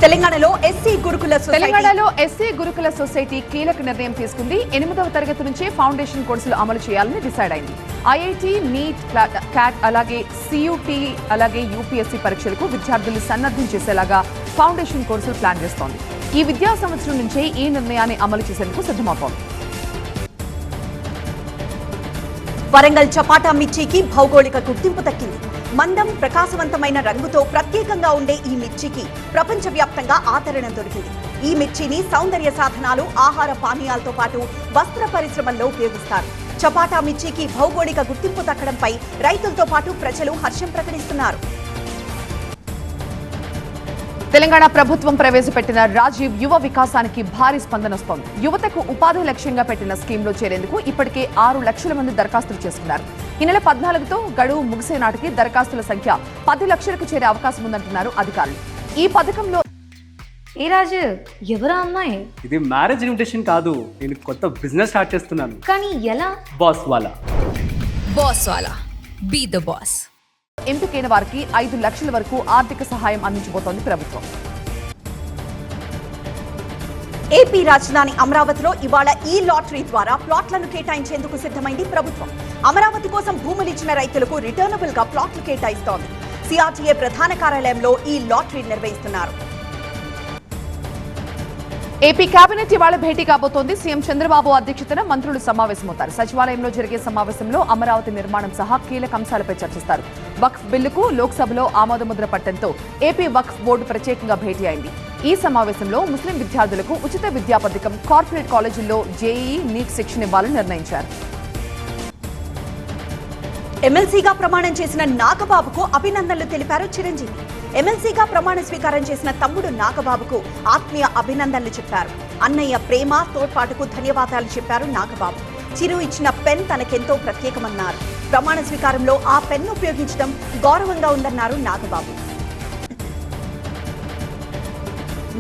తెలంగాణలో ఎస్సీ గురుకుల సొసైటీ కీలక నిర్ణయం తీసుకుంది. 8వ తరగతి నుంచే ఫౌండేషన్ కోర్సులు అమలు చేయాలని డిసైడ్ అయింది. ఐఐటి, నీట్, క్యాట్, అలాగే సియుటి, అలాగే యూపీఎస్సీ పరీక్షలకు విద్యార్థులు సన్నద్ధం చేసేలాగా ఫౌండేషన్ కోర్సులు ప్లాన్ చేస్తోంది. ఈ విద్యా సంవత్సరం నుంచే ఈ నిర్ణయాన్ని అమలు చేసేందుకు సిద్ధమవుతోంది. వరంగల్ చపాటా మిర్చికి భౌగోళిక గుర్తింపు దక్కింది. మందం, ప్రకాశవంతమైన రంగుతో ప్రత్యేకంగా ఉండే ఈ మిర్చికి ప్రపంచవ్యాప్తంగా ఆదరణ దొరికింది. ఈ మిర్చిని సౌందర్య సాధనాలు, ఆహార పానీయాలతో పాటు వస్త్ర పరిశ్రమల్లో ఉపయోగిస్తారు. చపాటా మిర్చికి భౌగోళిక గుర్తింపు దక్కడంపై రైతులతో పాటు ప్రజలు హర్షం ప్రకటిస్తున్నారు. తెలంగాణ ప్రభుత్వం ప్రవేశపెట్టిన రాజీవ్ యువ వికాసానికి భారీ స్పందన వస్తోంది. యువతకు ఉపాధి లక్ష్యంగా పెట్టిన స్కీమ్లో చేరేందుకు ఇప్పటికే 6 లక్షల మంది దరఖాస్తులు చేసుకున్నారు. ఈ నెల 14తో గడువు ముగిసే నాటికి దరఖాస్తుల సంఖ్య 10 లక్షలకు చేరే అవకాశం ఉందంటున్నారు అధికారులు. ఈ పథకంలో ఏ రాజు, ఎవరా అమ్మాయి? ఇది మ్యారేజ్ ఇన్విటేషన్ కాదు, నేను కొత్త బిజినెస్ స్టార్ట్ చేస్తున్నాను. కానీ ఎలా? బాస్ వాలా బీ ద బాస్. ఎంపికైన వారికి 5 లక్షల వరకు ఆర్థిక సహాయం అందించబోతోంది ప్రభుత్వం. ఏపీ రాజధాని అమరావతిలో ఇవాళ ఈ లాటరీ ద్వారా ప్లాట్లను కేటాయించేందుకు సిద్ధమైంది ప్రభుత్వం. అమరావతి కోసం భూములు ఇచ్చిన రైతులకు రిటర్నబుల్ గా ప్లాట్లు కేటాయిస్తోంది. సిఆర్టీఏ ప్రధాన కార్యాలయంలో ఈ లాటరీ నిర్వహిస్తున్నారు. ఏపీ కేబినెట్ ఇవాళ భేటీ కాబోతోంది. సీఎం చంద్రబాబు అధ్యక్షతన మంత్రులు సమావేశమవుతారు. సచివాలయంలో జరిగే సమావేశంలో అమరావతి నిర్మాణం సహా కీలక అంశాలపై చర్చిస్తారు. వక్ఫ్ బిల్లుకు లోక్సభలో ఆమోదముద్ర పట్టడంతో ఏపీ వక్ఫ్ బోర్డు ప్రత్యేకంగా భేటీ అయింది. ఈ సమావేశంలో ముస్లిం విద్యార్థులకు ఉచిత విద్యా పథకం, కార్పొరేట్ కాలేజీల్లో జేఈఈ, నీట్ శిక్షణ ఇవ్వాలని నిర్ణయించారు. ఎమ్మెల్సీగా ప్రమాణం చేసిన నాగబాబుకు అభినందనలు తెలిపారు చిరంజీవి. ఎమ్మెల్సీగా ప్రమాణ స్వీకారం చేసిన తమ్ముడు నాగబాబుకు ఆత్మీయ అభినందనలు చెప్పారు. అన్నయ్య ప్రేమ, తోడ్పాటుకు ధన్యవాదాలు చెప్పారు నాగబాబు. చిరు ఇచ్చిన పెన్ తనకెంతో ప్రత్యేకమన్నారు. ప్రమాణ స్వీకారంలో ఆ పెన్ ఉపయోగించడం గౌరవంగా ఉందన్నారు నాగబాబు.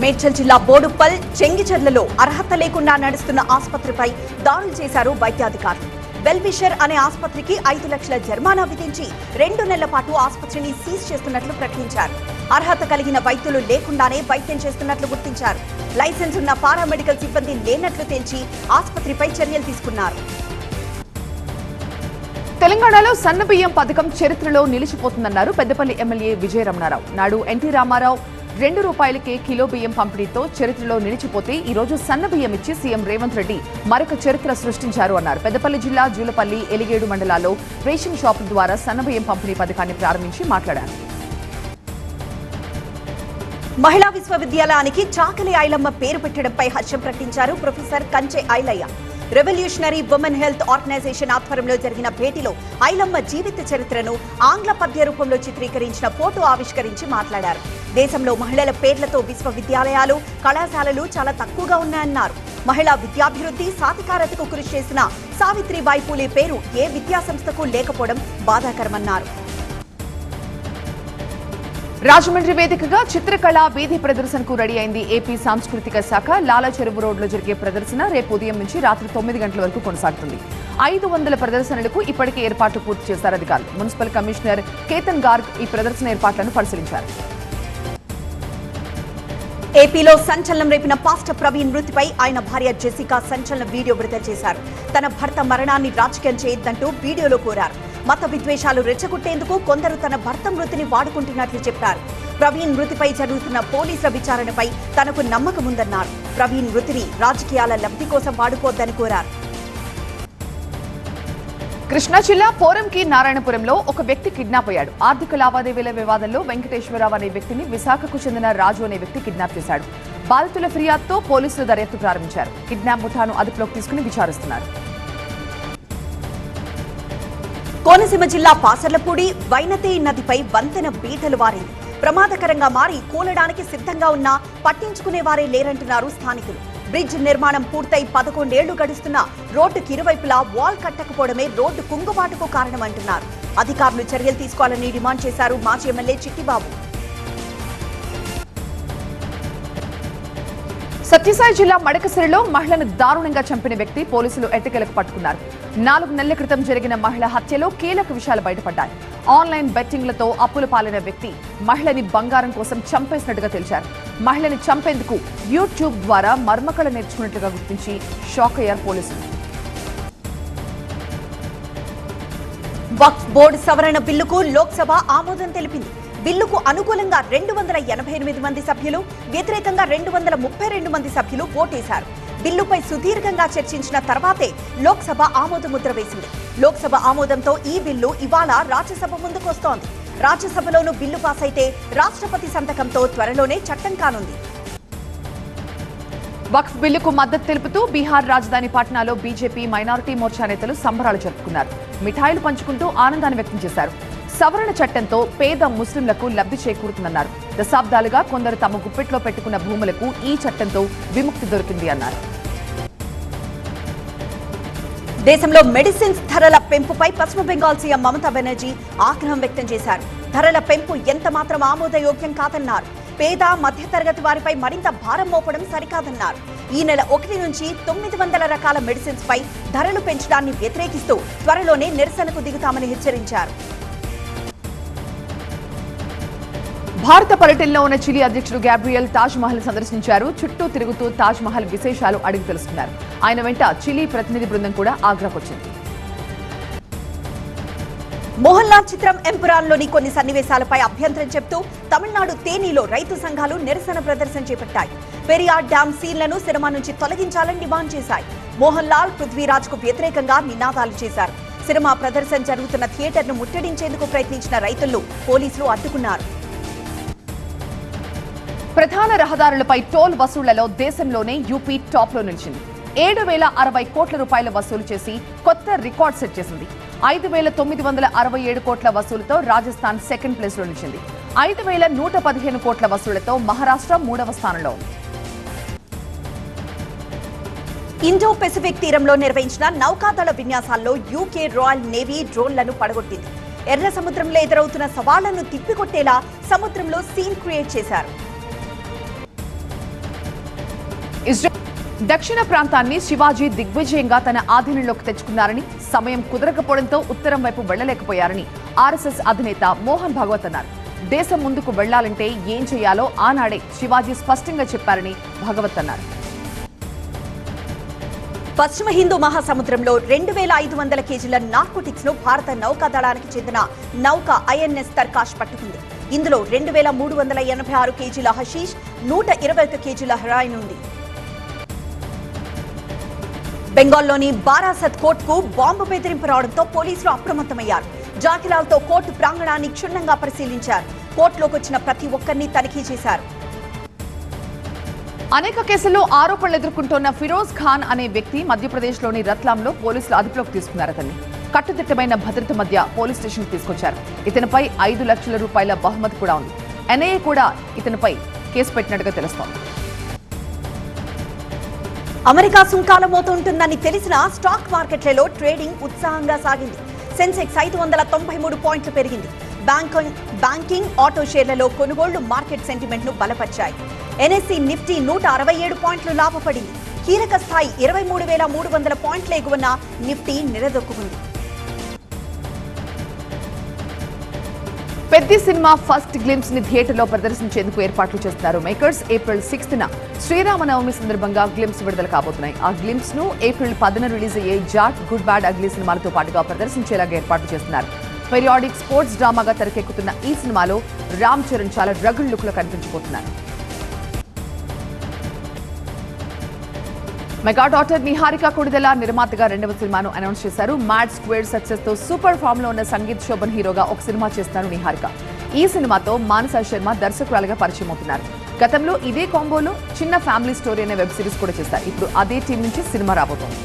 మేడ్చల్ జిల్లా బోడుప్పల్, చెంగిచెర్లలో అర్హత లేకుండా నడుస్తున్న ఆసుపత్రిపై దాడులు చేశారు వైద్యాధికారులు. వెల్విషర్ అనే ఆసుపత్రికి 5 లక్షల జరిమానా విధించి 2 నెలల పాటు ఆసుపత్రిని సీజ్ చేస్తున్నట్లు ప్రకటించారు. అర్హత కలిగిన వైద్యులు లేకుండానే వైద్యం చేస్తున్నట్లు గుర్తించారు. లైసెన్స్ ఉన్న పారామెడికల్ సిబ్బంది లేనట్లు తేల్చి ఆసుపత్రిపై చర్యలు తీసుకున్నారు. తెలంగాణలో సన్నబియ్యం పథకం చరిత్రలో నిలిచిపోతుందన్నారు పెద్దపల్లి ఎమ్మెల్యే విజయ రమణారావు. నాడు ఎన్టీ రామారావు ₹2కే కిలో బియ్యం పంపిణీతో చరిత్రలో నిలిచిపోతే ఈ రోజు సన్న బియ్యం ఇచ్చి సీఎం రేవంత్ రెడ్డి మరొక చరిత్ర సృష్టించారు అన్నారు. పెద్దపల్లి జిల్లా జూలపల్లి, ఎలిగేడు మండలాల్లో రేషన్ షాపుల ద్వారా సన్న బియ్యం పంపిణీ పథకాన్ని ప్రారంభించి మాట్లాడారు. మహిళా విశ్వవిద్యాలయానికి చాకలి ఐలమ్మ పేరు పెట్టడంపై హర్షం ప్రకటించారు professor Kancha Ilaiah. Revolutionary women health organisation ఆధ్వర్యంలో జరిగిన భేటీలో ఐలమ్మ జీవిత చరిత్రను ఆంగ్ల పద్య రూపంలో చిత్రీకరించిన ఫోటో ఆవిష్కరించి మాట్లాడారు. దేశంలో మహిళల పేర్లతో విశ్వవిద్యాలయాలు, కళాశాలలు చాలా తక్కువగా ఉన్నాయన్నారు. మహిళా విద్యాభివృద్ధి, సాధికారతకు కృషి చేసిన సావిత్రిబాయి పూలే పేరు ఏ విద్యాసంస్థకు లేకపోవడం బాధాకరమన్నారు. రాజమండ్రి వేదికగా చిత్రకళ వీధి ప్రదర్శనకు రెడీ అయింది ఏపీ సాంస్కృతిక శాఖ. లాలా చెరువు రోడ్లో జరిగే ప్రదర్శన రేపు ఉదయం నుంచి రాత్రి 9 గంటల వరకు కొనసాగుతుంది. 500 ప్రదర్శనలకు ఇప్పటికే ఏర్పాట్లు పూర్తి చేశారు అధికారులు. మున్సిపల్ కమిషనర్ కేతన్ గార్గ్ ఈ ప్రదర్శన ఏర్పాట్లను పరిశీలించారు. ఏపీలో సంచలనం రేపిన పాస్టర్ ప్రవీణ్ మృతిపై ఆయన భార్య జెసికా సంచలన వీడియో విడుదల చేశారు. తన భర్త మరణాన్ని రాజకీయం చేయొద్దంటూ వీడియోలో కోరారు. మత విద్వేషాలు రెచ్చగొట్టేందుకు కొందరు తన భర్త మృతిని వాడుకుంటున్నట్లు చెప్పారు. ప్రవీణ్ మృతిపై జరుగుతున్న పోలీసుల విచారణపై తనకు నమ్మకం ఉందన్నారు. ప్రవీణ్ మృతిని రాజకీయాల లబ్ధి కోసం వాడుకోవద్దని కోరారు. కృష్ణా జిల్లా పోరంకి నారాయణపురంలో ఒక వ్యక్తి కిడ్నాప్ అయ్యాడు. ఆర్థిక లావాదేవీల వివాదంలో వెంకటేశ్వరరావు అనే వ్యక్తిని విశాఖకు చెందిన రాజు అనే వ్యక్తి కిడ్నాప్ చేశాడు. బాధితుల ఫిర్యాదుతో పోలీసులు దర్యాప్తు ప్రారంభించారు. కిడ్నాప్ ముఠాను అదుపులోకి తీసుకుని విచారిస్తున్నారు. కోనసీమ జిల్లా పాసర్లపూడి వైనతేయి నదిపై వంతెన బీటలు వారింది. ప్రమాదకరంగా మారి కూలడానికి సిద్ధంగా ఉన్నా పట్టించుకునే వారే లేరంటున్నారు స్థానికులు. బ్రిడ్జ్ నిర్మాణం పూర్తయి 11 ఏళ్లు గడుస్తున్నా రోడ్డుకి ఇరువైపులా వాల్ కట్టకపోవడమే రోడ్డు కుంగుబాటుకు కారణమంటున్నారు. అధికారులు చర్యలు తీసుకోవాలని డిమాండ్ చేశారు మాజీ ఎమ్మెల్యే చిట్టిబాబు. సత్యసాయి జిల్లా మడకసిరిలో మహిళను దారుణంగా చంపిన వ్యక్తి పోలీసులు ఎట్టకేలకు పట్టుకున్నారు. 4 నెలల క్రితం జరిగిన మహిళ హత్యలో కీలక విషయాలు బయటపడ్డాయి. ఆన్లైన్ బెట్టింగ్లతో అప్పుల పాలైన వ్యక్తి మహిళని బంగారం కోసం చంపేసినట్టుగా తెలిచారు. మహిళని చంపేందుకు యూట్యూబ్ ద్వారా మర్మకళ నేర్చుకున్నట్లుగా గుర్తించి షాక్ అయ్యారు పోలీసులు. వక్ఫ్ బోర్డు సవరణ బిల్లుకు లోక్సభ ఆమోదం తెలిపింది. బిల్లుకు అనుకూలంగా 288 మంది సభ్యులు, వ్యతిరేకంగా 232 మంది సభ్యులు ఓటేశారు. బిల్లుపై సుదీర్ఘంగా చర్చించిన తర్వాతే లోక్సభ ఆమోద ముద్ర వేసింది. లోక్సభ ఆమోదంతో ఈ బిల్లు ఇవాళ రాజ్యసభ ముందుకు వస్తోంది. రాజ్యసభలోనూ బిల్లు పాస్ అయితే రాష్ట్రపతి సంతకంతో త్వరలోనే చట్టం కానుంది. వక్ఫ్ బిల్లుకు మద్దతు తెలుపుతూ బీహార్ రాజధాని పాట్నాలో బీజేపీ మైనారిటీ మోర్చా నేతలు సంబరాలు జరుపుకున్నారు. మిఠాయిలు పంచుకుంటూ ఆనందాన్ని వ్యక్తం చేశారు. సవరణ చట్టంతో పేద ముస్లింలకు లబ్ధి చేకూరుతుందన్నారు. దశాబ్దాలుగా కొందరు తమ గుప్పెట్లో పెట్టుకున్న భూములకు ఈ చట్టంతో విముక్తి దొరికింది అన్నారు. దేశంలో మెడిసిన్స్ ధరల పెంపుపై పశ్చిమ బెంగాల్ సీఎం మమతా బెనర్జీ ఆగ్రహం వ్యక్తం చేశారు. ధరల పెంపు ఎంత మాత్రం ఆమోదయోగ్యం కాదన్నారు. పేద మధ్యతరగతి వారిపై మరింత భారం మోపడం సరికాదన్నారు. ఈ నెల 1 నుంచి 900 రకాల మెడిసిన్స్ పై ధరలు పెంచడాన్ని వ్యతిరేకిస్తూ త్వరలోనే నిరసనకు దిగుతామని హెచ్చరించారు. భారత పర్యటనలో ఉన్న చిలీ అధ్యక్షుడు గ్యాబ్రియల్ తాజ్ మహల్ సందర్శించారు. చుట్టూ తిరుగుతూ తాజ్ మహల్ విశేషాలు అడిగి తెలుసుకున్నారు. ఆయన వెంట చిలీ ప్రతినిధి బృందం కూడా ఆగ్రాకొచ్చింది. మోహన్ లాల్ చిత్రం ఎంపురాన్లోని కొన్ని సన్నివేశాలపై అభ్యంతరం చెబుతూ తమిళనాడు తేనీలో రైతు సంఘాలు నిరసన ప్రదర్శన చేపట్టాయి. పెరియార్ డ్యాం సీన్లను సినిమా నుంచి తొలగించాలని డిమాండ్ చేశాయి. మోహన్ లాల్, పృథ్వీరాజ్ కు వ్యతిరేకంగా నినాదాలు చేశారు. సినిమా ప్రదర్శన జరుగుతున్న థియేటర్ను ముట్టడించేందుకు ప్రయత్నించిన రైతులను పోలీసులు అడ్డుకున్నారు. ప్రధాన రహదారులపై టోల్ వసూళ్లలో దేశంలోనే యూపీ టాప్ లో నిలిచింది. 7,060 కోట్ల రూపాయల వసూలు చేసి కొత్త రికార్డ్ సెట్ చేసింది. 5,967 కోట్ల వసూలుతో రాజస్థాన్ సెకండ్ ప్లేస్ లో నిలిచింది. 5,115 కోట్ల వసూళ్లతో మహారాష్ట్ర 3వ స్థానంలో ఉంది. ఇండో పెసిఫిక్ తీరంలో నిర్వహించిన నౌకాదళ విన్యాసాల్లో యూకే రాయల్ నేవీ డ్రోన్లను పడగొట్టింది. ఎర్ర సముద్రంలో ఎదురవుతున్న సవాళ్లను తిప్పికొట్టేలా సముద్రంలో సీన్ క్రియేట్ చేశారు. దక్షిణ ప్రాంతాన్ని శివాజీ దిగ్విజయంగా తన ఆధీనంలోకి తెచ్చుకున్నారని, సమయం కుదరకపోవడంతో ఉత్తరం వైపు వెళ్లలేకపోయారని ఆర్ఎస్ఎస్ అధినేత మోహన్ భాగవత్ అన్నారు. దేశం ముందుకు వెళ్లాలంటే ఏం చేయాలో ఆనాడే శివాజీ స్పష్టంగా చెప్పారని భాగవత్ అన్నారు. పశ్చిమ హిందూ మహాసముద్రంలో 2,500 కేజీల నార్కోటిక్స్ ను భారత నౌకాదళానికి చెందిన నౌక ఐఎన్ఎస్ తర్కాష్ పట్టుకుంది. ఇందులో 2,386 కేజీల హషీష్, 121 కేజీల హెరాయిన్ ఉంది. బెంగాల్లోని బారాసత్ కోర్టుకు బాంబు బెదిరింపు రావడంతో పోలీసులు అప్రమత్తమయ్యారు. జాకిలాలతో కోర్టు ప్రాంగణాన్ని క్షుణ్ణంగా పరిశీలించారు. కోర్టులోకి వచ్చిన ప్రతి ఒక్కరిని తనిఖీ చేశారు. అనేక కేసుల్లో ఆరోపణలు ఎదుర్కొంటున్న ఫిరోజ్ ఖాన్ అనే వ్యక్తి మధ్యప్రదేశ్లోని రత్లాంలో పోలీసులు అదుపులోకి తీసుకున్నారు. అతన్ని కట్టుదిట్టమైన భద్రత మధ్య పోలీస్ స్టేషన్ తీసుకొచ్చారు. ఇతనిపై 5 లక్షల రూపాయల బహుమతి కూడా ఉంది. ఎన్ఐఏ కూడా ఇతనిపై కేసు పెట్టినట్టుగా తెలుస్తోంది. అమెరికా సుంకాల మోత ఉంటుందని తెలిసిన స్టాక్ మార్కెట్లలో ట్రేడింగ్ ఉత్సాహంగా సాగింది. సెన్సెక్స్ 593 పాయింట్లు పెరిగింది. బ్యాంకింగ్, ఆటో షేర్లలో కొనుగోళ్లు మార్కెట్ సెంటిమెంట్ ను బలపరిచాయి. ఎన్ఎస్సి నిఫ్టీ 167 పాయింట్లు లాభపడింది. కీలక స్థాయి 23,300 పాయింట్ల ఎగువన నిఫ్టీ నిలదొక్కుంది. పెద్ద సినిమా ఫస్ట్ గ్లింప్స్ ని థియేటర్లో ప్రదర్శించేందుకు ఏర్పాట్లు చేస్తున్నారు మేకర్స్. ఏప్రిల్ 6న శ్రీరామనవమి సందర్భంగా గ్లింప్స్ విడుదల కాబోతున్నాయి. ఆ గ్లింప్స్ ను ఏప్రిల్ 10న రిలీజ్ అయ్యే జాట్, గుడ్ బ్యాడ్ అగ్లీ సినిమాలతో పాటుగా ప్రదర్శించేలాగా ఏర్పాట్లు చేస్తున్నారు. పెరియాడిక్ స్పోర్ట్స్ డ్రామాగా తెరకెక్కుతున్న ఈ సినిమాలో రామ్ చరణ్ చాలా రగుల్ లుక్ లో కనిపించబోతున్నారు. మెగా డాటర్ నిహారిక కొడిదెల నిర్మాతగా 2వ సినిమాను అనౌన్స్ చేశారు. మ్యాడ్ స్క్వేర్ సక్సెస్ తో సూపర్ ఫామ్ లో ఉన్న సంగీత్ శోభన్ హీరోగా ఒక సినిమా చేస్తున్నారు నిహారిక. ఈ సినిమాతో మానస శర్మ దర్శకురాలుగా పరిచయం అవుతున్నారు. గతంలో ఇదే కాంబోలో చిన్న ఫ్యామిలీ స్టోరీ అనే వెబ్ సిరీస్ కూడా చేశారు. ఇప్పుడు అదే టీం నుంచి సినిమా రాబోతోంది.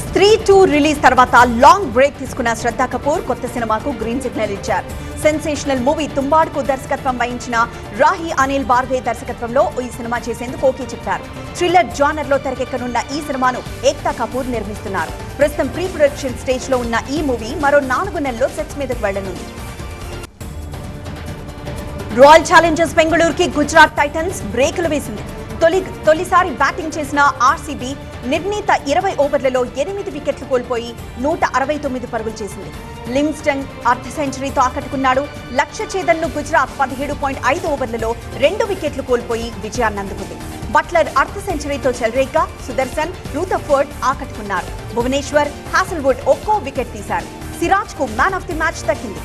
స్త్రీ 2 రిలీజ్ తర్వాత లాంగ్ బ్రేక్ తీసుకున్న శ్రద్ధా కపూర్ కొత్త సినిమాకు గ్రీన్ సిగ్నల్ ఇచ్చారు. సెన్సేషనల్ మూవీ తుంబాడ్కు దర్శకత్వం వహించిన రాహి అనిల్ బార్వే దర్శకత్వంలో ఈ సినిమా చేసేందుకు ఓకే చెప్పారు. థ్రిల్లర్ జానర్ లో తెరకెక్కనున్న ఈ సినిమాను ఏక్తా కపూర్ నిర్మిస్తున్నారు. ప్రస్తుతం ప్రీ ప్రొడక్షన్ స్టేజ్ లో ఉన్న ఈ మూవీ మరో 4 నెలల్లో సెట్స్ మీదకు వెళ్లనుంది. రాయల్ ఛాలెంజర్స్ బెంగళూరుకి గుజరాత్ టైటన్స్ బ్రేకులు వేసింది. తొలిసారి బ్యాటింగ్ చేసిన ఆర్సీబీ నిర్ణీత 20 ఓవర్లలో 8 వికెట్లు కోల్పోయి 169 పరుగులు చేసింది. లివింగ్స్టన్ అర్ధ సెంచరీతో ఆకట్టుకున్నాడు. లక్ష్య ఛేదన్ను గుజరాత్ 17.5 ఓవర్లలో 2 వికెట్లు కోల్పోయి విజయాన్ని అందుకుంది. బట్లర్ అర్ధ సెంచరీతో చెలరేక సుదర్శన్, రూథర్ఫోర్డ్ ఆకట్టుకున్నారు. భువనేశ్వర్, హాసల్వుడ్ ఒక్కో వికెట్ తీశారు. సిరాజ్ కు మ్యాన్ ఆఫ్ ది మ్యాచ్ దక్కింది.